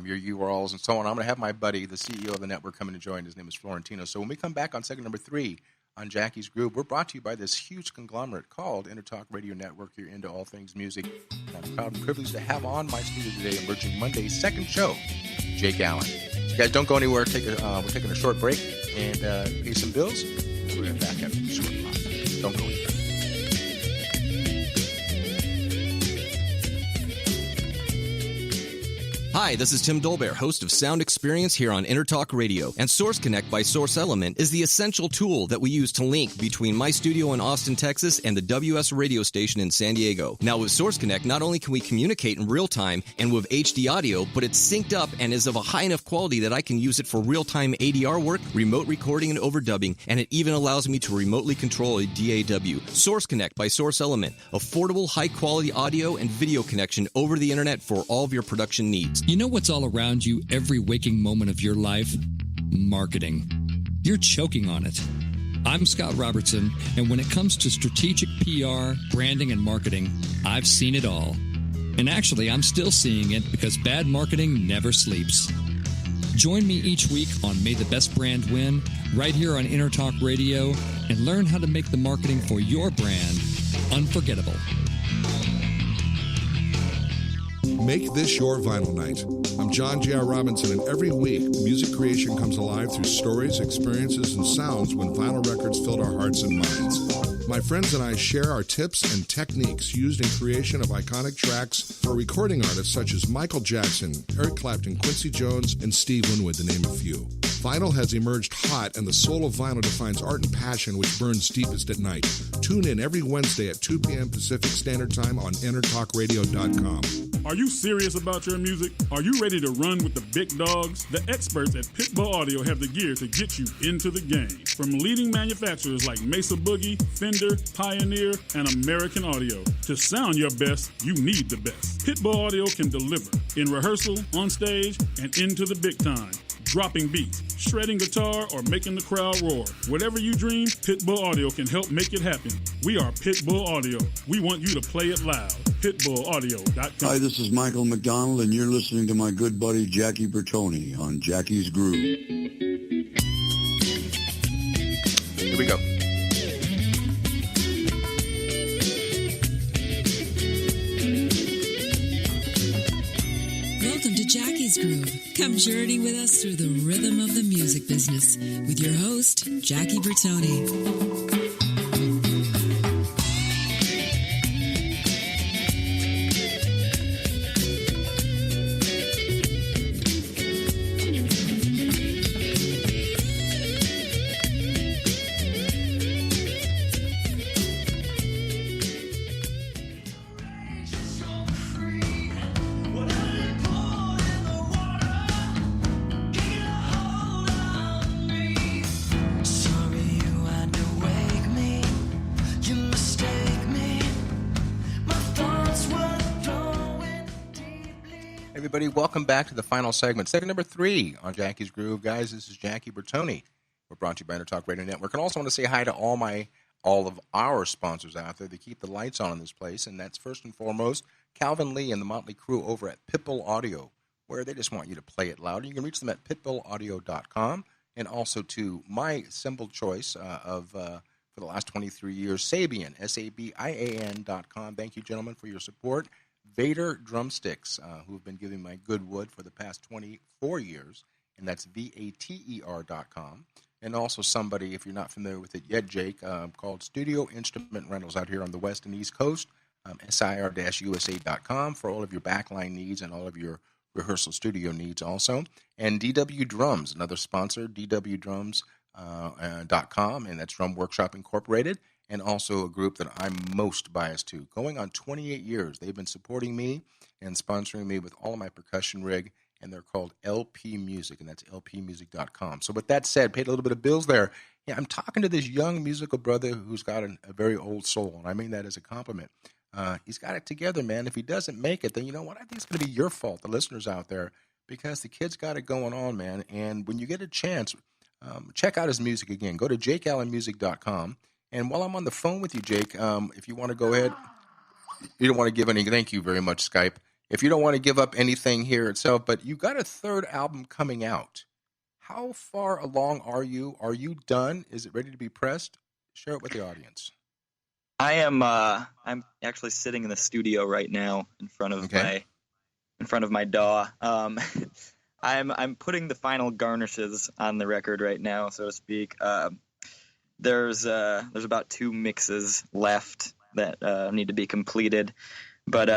your URLs and so on. I'm going to have my buddy, the CEO of the network, come in and join. His name is Florentino. So when we come back on segment number 3 on Jackie's Groove, we're brought to you by this huge conglomerate called EnterTalk Radio Network. You're into all things music. And I'm proud and privileged to have on my studio today, Emerging Monday's second show, Jake Allen. You guys don't go anywhere. We're taking a short break and pay some bills. We're going to back after the short pause. Don't go anywhere. Hi, this is Tim Dolbear, host of Sound Experience here on EnterTalk Radio. And Source Connect by Source Element is the essential tool that we use to link between my studio in Austin, Texas, and the WS radio station in San Diego. Now, with Source Connect, not only can we communicate in real time and with HD audio, but it's synced up and is of a high enough quality that I can use it for real-time ADR work, remote recording, and overdubbing, and it even allows me to remotely control a DAW. Source Connect by Source Element. Affordable, high-quality audio and video connection over the internet for all of your production needs. You know what's all around you every waking moment of your life? Marketing. You're choking on it. I'm Scott Robertson, and when it comes to strategic PR, branding, and marketing, I've seen it all. And actually, I'm still seeing it because bad marketing never sleeps. Join me each week on May the Best Brand Win, right here on EnterTalk Radio, and learn how to make the marketing for your brand unforgettable. Make this your vinyl night. I'm John J.R. Robinson, and every week, music creation comes alive through stories, experiences, and sounds when vinyl records filled our hearts and minds. My friends and I share our tips and techniques used in creation of iconic tracks for recording artists such as Michael Jackson, Eric Clapton, Quincy Jones, and Steve Winwood, to name a few. Vinyl has emerged hot, and the soul of vinyl defines art and passion which burns deepest at night. Tune in every Wednesday at 2 p.m. Pacific Standard Time on EnterTalkRadio.com. Are you serious about your music? Are you ready to run with the big dogs? The experts at Pitbull Audio have the gear to get you into the game. From leading manufacturers like Mesa Boogie, Fender, Pioneer, and American Audio. To sound your best, you need the best. Pitbull Audio can deliver in rehearsal, on stage, and into the big time. dropping beats, shredding guitar, or making the crowd roar. Whatever you dream, Pitbull Audio can help make it happen. We are Pitbull Audio. We want you to play it loud. PitbullAudio.com. Hi, this is Michael McDonald, and you're listening to my good buddy Jackie Bertoni on Jackie's Groove. Here we go. Welcome to Jackie's Groove. Come journey with us through the rhythm of the music business with your host, Jackie Bertoni. Everybody, welcome back to the final segment number 3 on Jackie's Groove. Guys, this is Jackie Bertoni. We're brought to you by EnterTalk Radio Network. And also want to say hi to all of our sponsors out there that keep the lights on in this place. And that's first and foremost Calvin Lee and the Motley Crew over at Pitbull Audio, where they just want you to play it loud. You can reach them at pitbullaudio.com, and also to my symbol choice for the last 23 years, Sabian, SABIAN.com. Thank you, gentlemen, for your support. Vader Drumsticks, who have been giving my good wood for the past 24 years, and that's VATER.com. And also somebody, if you're not familiar with it yet, Jake, called Studio Instrument Rentals out here on the West and East Coast, SIR-USA.com for all of your backline needs and all of your rehearsal studio needs also. And DW Drums, another sponsor, DWDrums.com, and that's Drum Workshop Incorporated. And also a group that I'm most biased to. Going on 28 years, they've been supporting me and sponsoring me with all of my percussion rig, and they're called LP Music, and that's lpmusic.com. So with that said, paid a little bit of bills there. Yeah, I'm talking to this young musical brother who's got a very old soul, and I mean that as a compliment. He's got it together, man. If he doesn't make it, then you know what? I think it's going to be your fault, the listeners out there, because the kid's got it going on, man. And when you get a chance, check out his music again. Go to jakeallenmusic.com. And while I'm on the phone with you, Jake, if you want to go ahead, you don't want to give any, thank you very much, Skype. If you don't want to give up anything here itself, but you got a third album coming out. How far along are you? Are you done? Is it ready to be pressed? Share it with the audience. I am. I'm actually sitting in the studio right now in front of my DAW. I'm putting the final garnishes on the record right now, so to speak. There's about 2 mixes left that need to be completed, but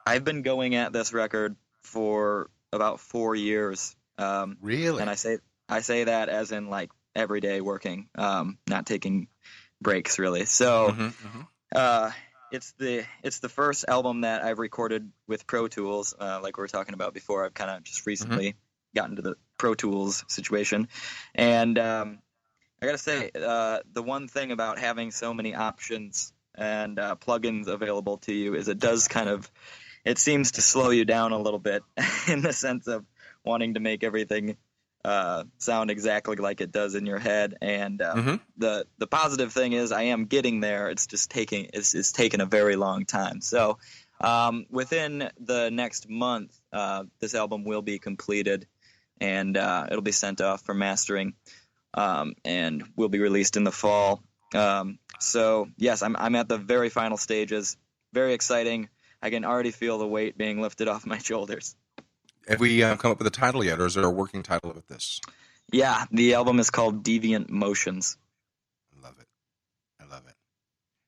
I've been going at this record for about 4 years. Really? And I say that as in like every day working, not taking breaks really. So it's the first album that I've recorded with Pro Tools, like we were talking about before. I've kind of just recently gotten to the Pro Tools situation, and I gotta say, the one thing about having so many options and plugins available to you is it seems to slow you down a little bit in the sense of wanting to make everything sound exactly like it does in your head. And the positive thing is I am getting there. It's just taking a very long time. So within the next month, this album will be completed, and it'll be sent off for mastering. And will be released in the fall. So yes, I'm at the very final stages. Very exciting. I can already feel the weight being lifted off my shoulders. Have we come up with a title yet, or is there a working title with this? Yeah, the album is called Deviant Motions. I love it.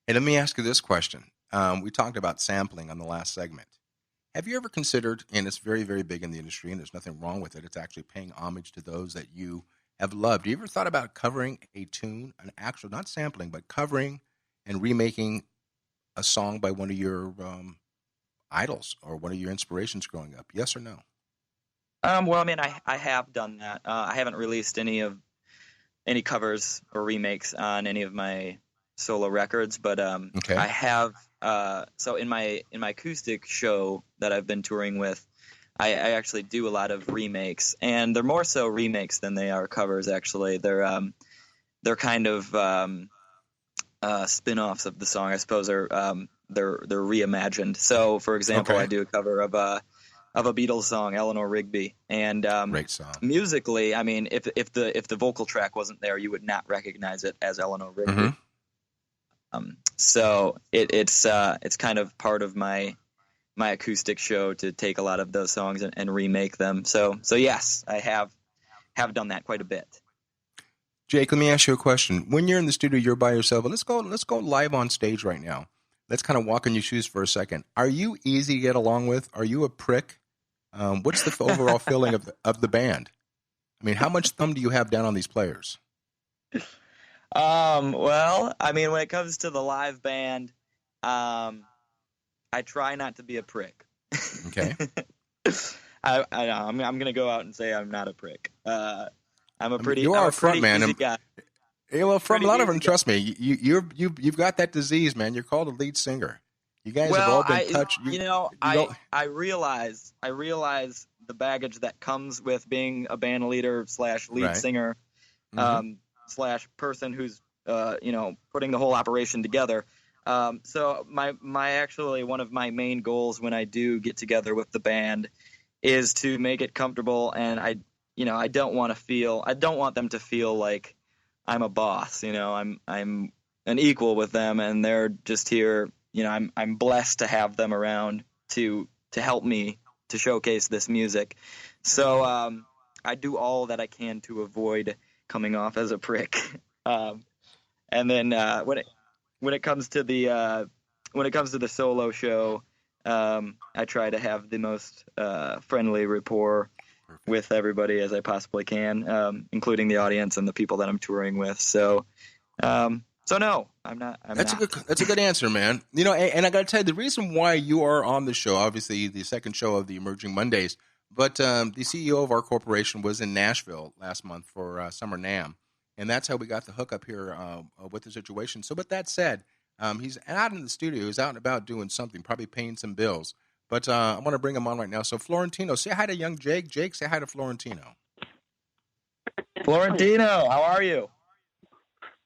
Hey, let me ask you this question. We talked about sampling on the last segment. Have you ever considered, and it's very, very big in the industry, and there's nothing wrong with it, it's actually paying homage to those that you have loved. Have you ever thought about covering a tune, an actual, not sampling, but covering and remaking a song by one of your idols or one of your inspirations growing up? Yes or no? Well, I mean, I have done that. I haven't released any covers or remakes on any of my solo records, but I have. So in my acoustic show that I've been touring with, I actually do a lot of remakes, and they're more so remakes than they are covers. Actually, they're kind of spin-offs of the song, I suppose. They're reimagined. So, for example, I do a cover of a Beatles song, Eleanor Rigby, and great song. Musically, I mean, if the vocal track wasn't there, you would not recognize it as Eleanor Rigby. So it's kind of part of my acoustic show to take a lot of those songs and remake them. So yes, I have done that quite a bit. Jake, let me ask you a question. When you're in the studio, you're by yourself. Let's go live on stage right now. Let's kind of walk in your shoes for a second. Are you easy to get along with? Are you a prick? What's the overall feeling of the band? I mean, how much thumb do you have down on these players? Well, I mean, when it comes to the live band, I try not to be a prick. Okay. I'm going to go out and say I'm not a prick. I'm a pretty. You are I'm a front man. easy guy. Yeah, well, from a lot of them, trust me, you've got that disease, man. You're called a lead singer. You guys have all been touched. I realize the baggage that comes with being a band leader / lead singer / person who's putting the whole operation together. So my actually one of my main goals when I do get together with the band is to make it comfortable, and I don't want them to feel like I'm a boss. I'm an equal with them, and they're just here. I'm blessed to have them around to help me to showcase this music. So I do all that I can to avoid coming off as a prick. And then when it comes to the solo show, I try to have the most friendly rapport with everybody as I possibly can, including the audience and the people that I'm touring with. So no, I'm not. That's a good answer, man. And I got to tell you, the reason why you are on the show, obviously the second show of the Emerging Mondays, but the CEO of our corporation was in Nashville last month for Summer NAMM, and that's how we got the hookup here with the situation. So, with that said, he's out in the studio. He's out and about doing something, probably paying some bills. But I want to bring him on right now. So, Florentino, say hi to young Jake. Jake, say hi to Florentino. Florentino, how are you?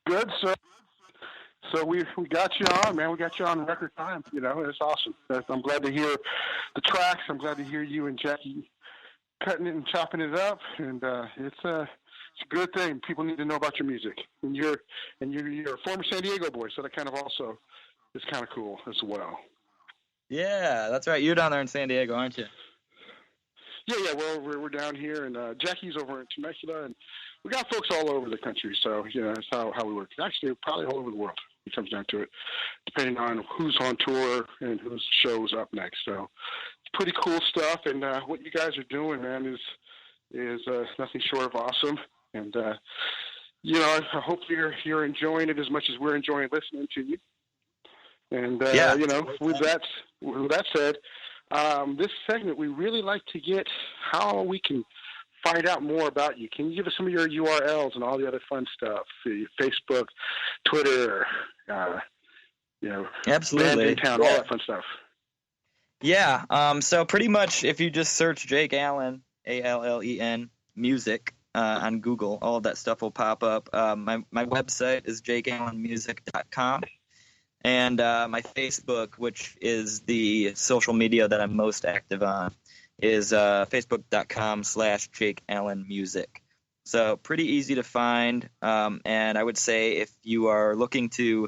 Good, sir. So we got you on, man. We got you on record time. It's awesome. I'm glad to hear the tracks. I'm glad to hear you and Jackie cutting it and chopping it up. And it's a good thing. People need to know about your music. And you're a former San Diego boy, so that kind of also is kind of cool as well. Yeah, that's right. You're down there in San Diego, aren't you? Yeah. Well, we're down here, and Jackie's over in Temecula, and we got folks all over the country. So that's how we work. Actually, probably all over the world. It comes down to it, depending on who's on tour and whose show's up next. So it's pretty cool stuff. And what you guys are doing, man, is nothing short of awesome. And I hope you're enjoying it as much as we're enjoying listening to you. And with that said, this segment we really like to get how we can find out more about you. Can you give us some of your URLs and all the other fun stuff? Facebook, Twitter, absolutely, in town, all that fun stuff. Yeah. So pretty much, if you just search Jake Allen, ALLEN music on Google, all of that stuff will pop up. My website is jakeallenmusic.com. And my Facebook, which is the social media that I'm most active on, is facebook.com/JakeAllenMusic. So pretty easy to find. And I would say if you are looking to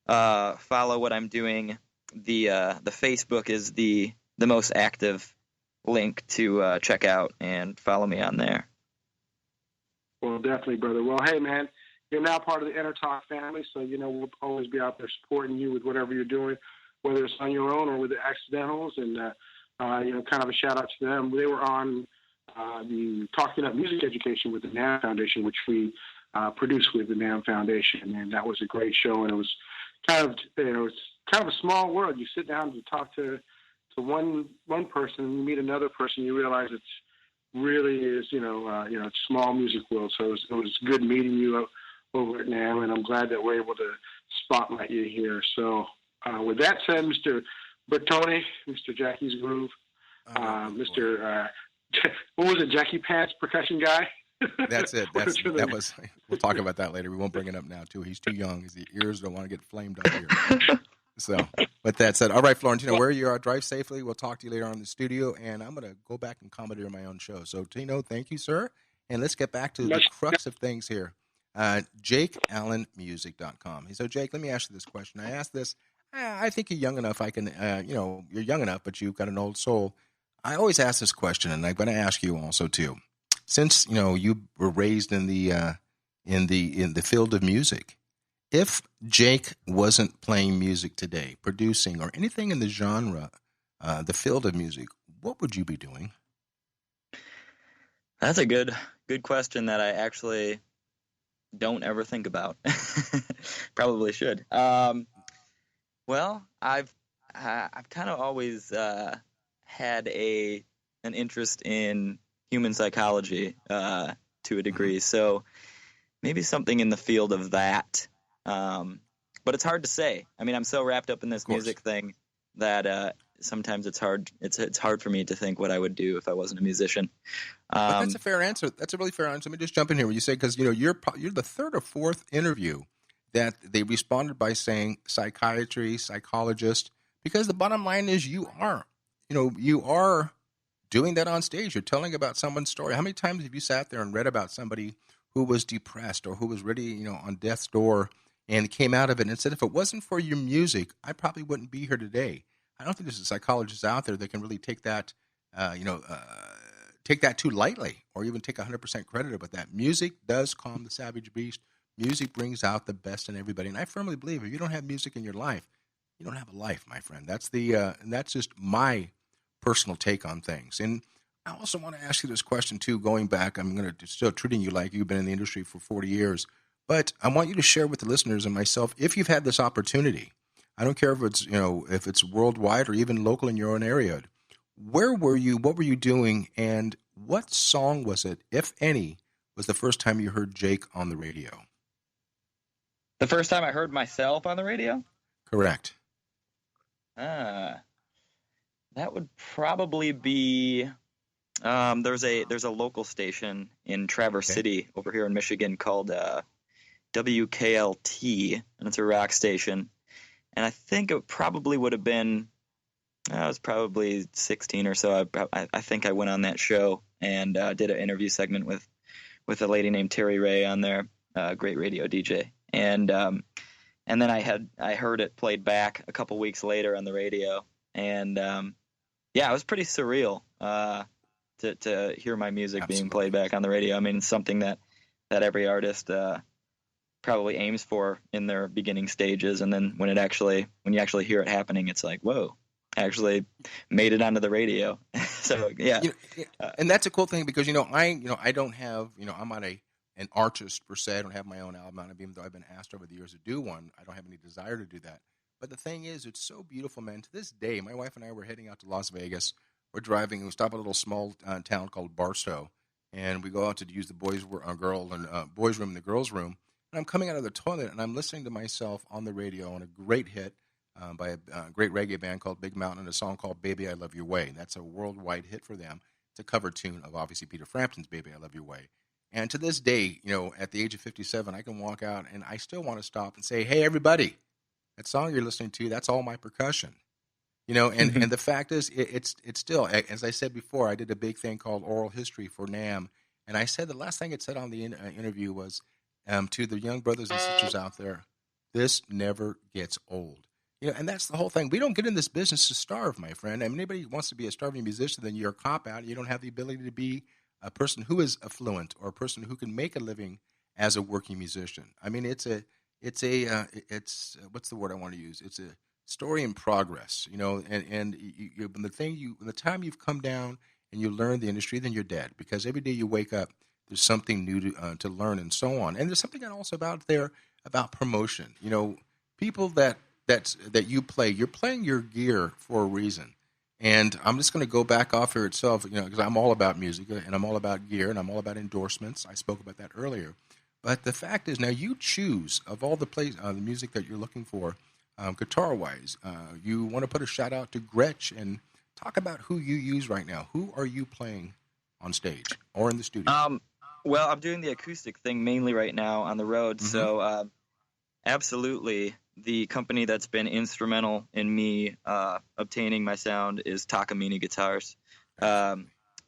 follow what I'm doing, the Facebook is the most active link to check out and follow me on there. Well, definitely, brother. Well, hey, man. You're now part of the EnterTalk family, so we'll always be out there supporting you with whatever you're doing, whether it's on your own or with the Accidentals. And kind of a shout out to them. They were on the Talking Up Music Education with the NAMM Foundation, which we produced with the NAMM Foundation, and that was a great show. And it was kind of it's kind of a small world. You sit down to talk to one person, and you meet another person, you realize it's really is it's small music world. So it was good meeting you over at NAMM, and I'm glad that we're able to spotlight you here. So with that said, Mr. Bertone, Mr. Jackie's Groove, Mr. What was it, Jackie Pants percussion guy? That's it. That was. We'll talk about that later. We won't bring it up now, too. He's too young. His ears don't want to get flamed up here. So, with that said, all right, Florentino, where you are, drive safely. We'll talk to you later on in the studio, and I'm going to go back and commandeer my own show. So, Tino, thank you, sir. And let's get back to the crux of things here. JakeAllenMusic.com. So, Jake, let me ask you this question. I asked this. I think you're young enough. You're young enough, but you've got an old soul. I always ask this question, and I'm going to ask you also too. Since you were raised in the field of music, if Jake wasn't playing music today, producing, or anything in the genre, the field of music, what would you be doing? That's a good question that I actually don't ever think about. Probably should. Well, I've kind of always had an interest in human psychology to a degree, so maybe something in the field of that. But it's hard to say. I mean, I'm so wrapped up in this music thing that sometimes it's hard. It's hard for me to think what I would do if I wasn't a musician. But that's a fair answer. That's a really fair answer. Let me just jump in here. When you say, because you're the third or fourth interview that they responded by saying psychiatry, psychologist, because the bottom line is you are doing that on stage. You're telling about someone's story. How many times have you sat there and read about somebody who was depressed or who was really, on death's door and came out of it and said, if it wasn't for your music, I probably wouldn't be here today. I don't think there's a psychologist out there that can really take that, take that too lightly or even take 100% credit with that. Music does calm the savage beast. Music brings out the best in everybody. And I firmly believe if you don't have music in your life, you don't have a life, my friend. That's and that's just my personal take on things. And I also want to ask you this question too, going back. I'm going to still treating you like you've been in the industry for 40 years, but I want you to share with the listeners and myself, if you've had this opportunity, I don't care if it's, if it's worldwide or even local in your own area, where were you, what were you doing, and what song was it, if any, was the first time you heard Jake on the radio? The first time I heard myself on the radio? Correct. That would probably be there's a local station in Traverse City over here in Michigan called WKLT, and it's a rock station. And I think it probably would have been I was probably 16 or so. I think I went on that show and did an interview segment with a lady named Terry Ray on there, great radio DJ. And then I heard it played back a couple weeks later on the radio, and it was pretty surreal to hear my music being played back on the radio. I mean, it's something that every artist probably aims for in their beginning stages, and then when you actually hear it happening, it's like, whoa, I actually made it onto the radio. So yeah, and that's a cool thing because I don't have I'm not an artist per se. I don't have my own album, even though I've been asked over the years to do one. I don't have any desire to do that. But the thing is, it's so beautiful, man. To this day, my wife and I were heading out to Las Vegas. We're driving, and we stop at a little small town called Barstow, and we go out to use the boys' room and the girls' room. And I'm coming out of the toilet, and I'm listening to myself on the radio on a great hit by a great reggae band called Big Mountain, and a song called "Baby I Love Your Way." And that's a worldwide hit for them. It's a cover tune of obviously Peter Frampton's "Baby I Love Your Way." And to this day, at the age of 57, I can walk out and I still want to stop and say, "Hey, everybody, that song you're listening to, that's all my percussion." And the fact is, it's still, as I said before, I did a big thing called Oral History for NAMM. And I said the last thing it said on the interview was to the young brothers and sisters out there, this never gets old. And that's the whole thing. We don't get in this business to starve, my friend. I mean, anybody who wants to be a starving musician, then you're a cop-out. You don't have the ability to be a person who is affluent or a person who can make a living as a working musician. I mean, it's what's the word I want to use? It's a story in progress, and the time you've come down and you learn the industry, then you're dead, because every day you wake up, there's something new to learn and so on. And there's something also about promotion. People that you play, you're playing your gear for a reason. And I'm just going to go back off here itself, because I'm all about music and I'm all about gear and I'm all about endorsements. I spoke about that earlier. But the fact is, now you choose of all the music that you're looking for, guitar-wise. You want to put a shout out to Gretsch and talk about who you use right now. Who are you playing on stage or in the studio? Well, I'm doing the acoustic thing mainly right now on the road. Mm-hmm. So absolutely, the company that's been instrumental in me obtaining my sound is Takamine guitars,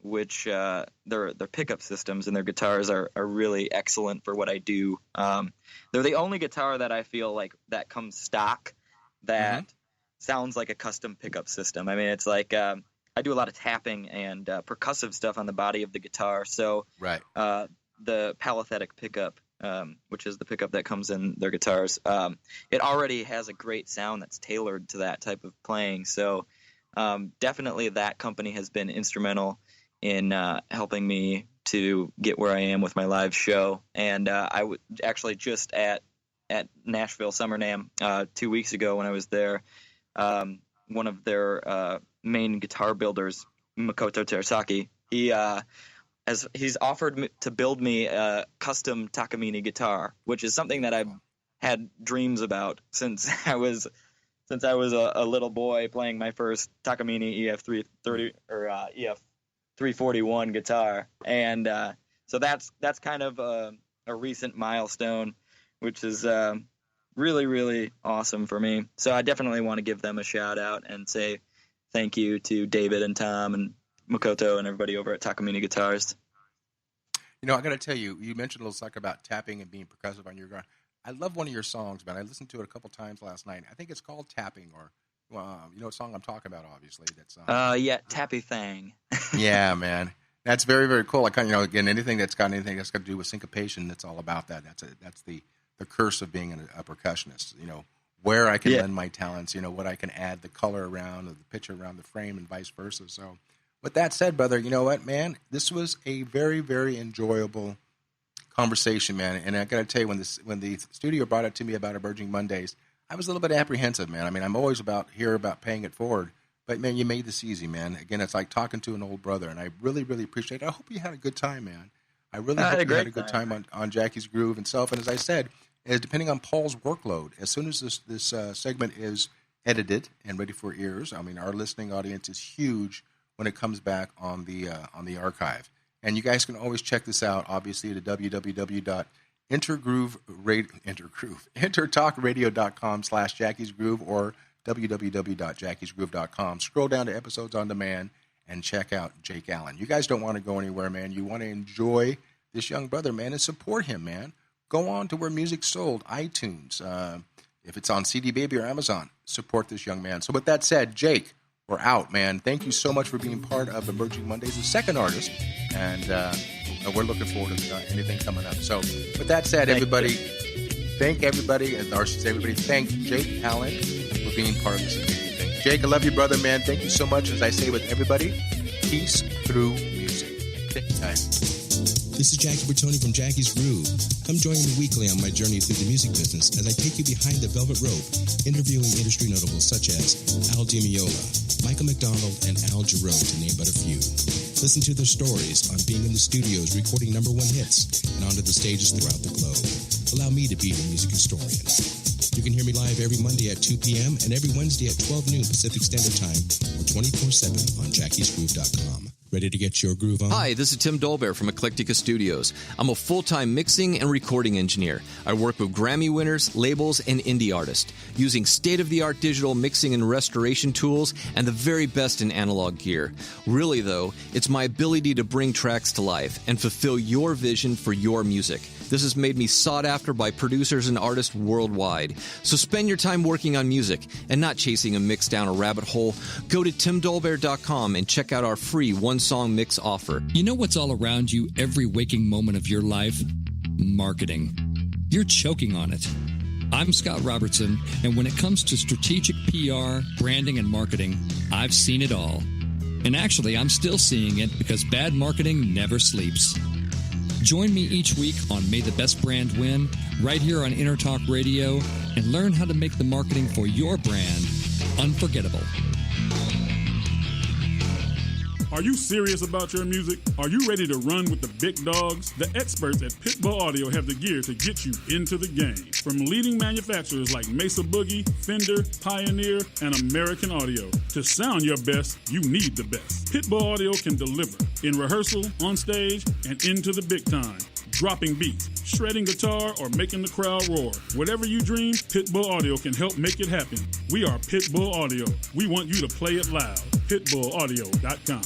which their pickup systems and their guitars are really excellent for what I do. They're the only guitar that I feel like that comes stock that sounds like a custom pickup system. I mean, it's like I do a lot of tapping and percussive stuff on the body of the guitar. So the palathetic pickup, which is the pickup that comes in their guitars, it already has a great sound that's tailored to that type of playing. So definitely that company has been instrumental in helping me to get where I am with my live show. And I was actually just at Nashville Summer NAMM 2 weeks ago when I was there. One of their main guitar builders, Makoto Terasaki, he's offered to build me a custom Takamine guitar, which is something that I've had dreams about since I was a little boy playing my first Takamine EF330 or EF341 guitar, and so that's kind of a recent milestone, which is really, really awesome for me. So I definitely want to give them a shout out and say thank you to David and Tom and Makoto and everybody over at Takamine Guitars. You know, I got to tell you, you mentioned a little suck about tapping and being percussive on your guitar. I love one of your songs, man. I listened to it a couple times last night. I think it's called Tapping, or you know what song I'm talking about, obviously. That's Tappy Thang. Yeah, man. That's very, very cool. I kind of, again, anything that's got to do with syncopation, that's all about that. That's the curse of being a percussionist. You know, where I can lend my talents. You know, what I can add the color around, or the pitch around the frame, and vice versa. So, with that said, brother, you know what, man? This was a very, very enjoyable conversation, man. And I got to tell you, when the studio brought it to me about Emerging Mondays, I was a little bit apprehensive, man. I mean, I'm always about paying it forward. But, man, you made this easy, man. Again, it's like talking to an old brother, and I really, really appreciate it. I hope you had a good time, man. I really hope you had a good time on Jackie's Groove and Self. And as I said, depending on Paul's workload, as soon as this segment is edited and ready for ears, I mean, our listening audience is huge when it comes back on the archive. And you guys can always check this out, obviously, at entertalkradio.com/Jackie's Groove or www.jackiesgroove.com. Scroll down to episodes on demand and check out Jake Allen. You guys don't want to go anywhere, man. You want to enjoy this young brother, man, and support him, man. Go on to where music's sold, iTunes. If it's on CD Baby or Amazon, support this young man. So with that said, Jake, we're out, man. Thank you so much for being part of Emerging Mondays, the second artist, and we're looking forward to anything coming up. So with that said, everybody, thank Jake Allen for being part of this amazing thing. Jake, I love you, brother, man. Thank you so much. As I say with everybody, peace through music. Take time. This is Jackie Bertoni from Jackie's Groove. Come join me weekly on my journey through the music business as I take you behind the velvet rope, interviewing industry notables such as Al Di Meola, Michael McDonald, and Al Jarreau, to name but a few. Listen to their stories on being in the studios recording #1 hits and onto the stages throughout the globe. Allow me to be your music historian. You can hear me live every Monday at 2 p.m. and every Wednesday at 12 noon Pacific Standard Time or 24/7 on jackiesgroove.com. Ready to get your groove on? Hi, this is Tim Dolbear from Eclectica Studios. I'm a full-time mixing and recording engineer. I work with Grammy winners, labels, and indie artists, using state-of-the-art digital mixing and restoration tools and the very best in analog gear. Really, though, it's my ability to bring tracks to life and fulfill your vision for your music. This has made me sought after by producers and artists worldwide. So spend your time working on music and not chasing a mix down a rabbit hole. Go to timdolbear.com and check out our free one-song mix offer. You know what's all around you every waking moment of your life? Marketing. You're choking on it. I'm Scott Robertson, and when it comes to strategic PR, branding, and marketing, I've seen it all. And actually, I'm still seeing it because bad marketing never sleeps. Join me each week on May the Best Brand Win, right here on EnterTalk Radio, and learn how to make the marketing for your brand unforgettable. Are you serious about your music? Are you ready to run with the big dogs? The experts at Pitbull Audio have the gear to get you into the game. From leading manufacturers like Mesa Boogie, Fender, Pioneer, and American Audio. To sound your best, you need the best. Pitbull Audio can deliver in rehearsal, on stage, and into the big time. Dropping beats, shredding guitar, or making the crowd roar. Whatever you dream, Pitbull Audio can help make it happen. We are Pitbull Audio. We want you to play it loud. PitbullAudio.com.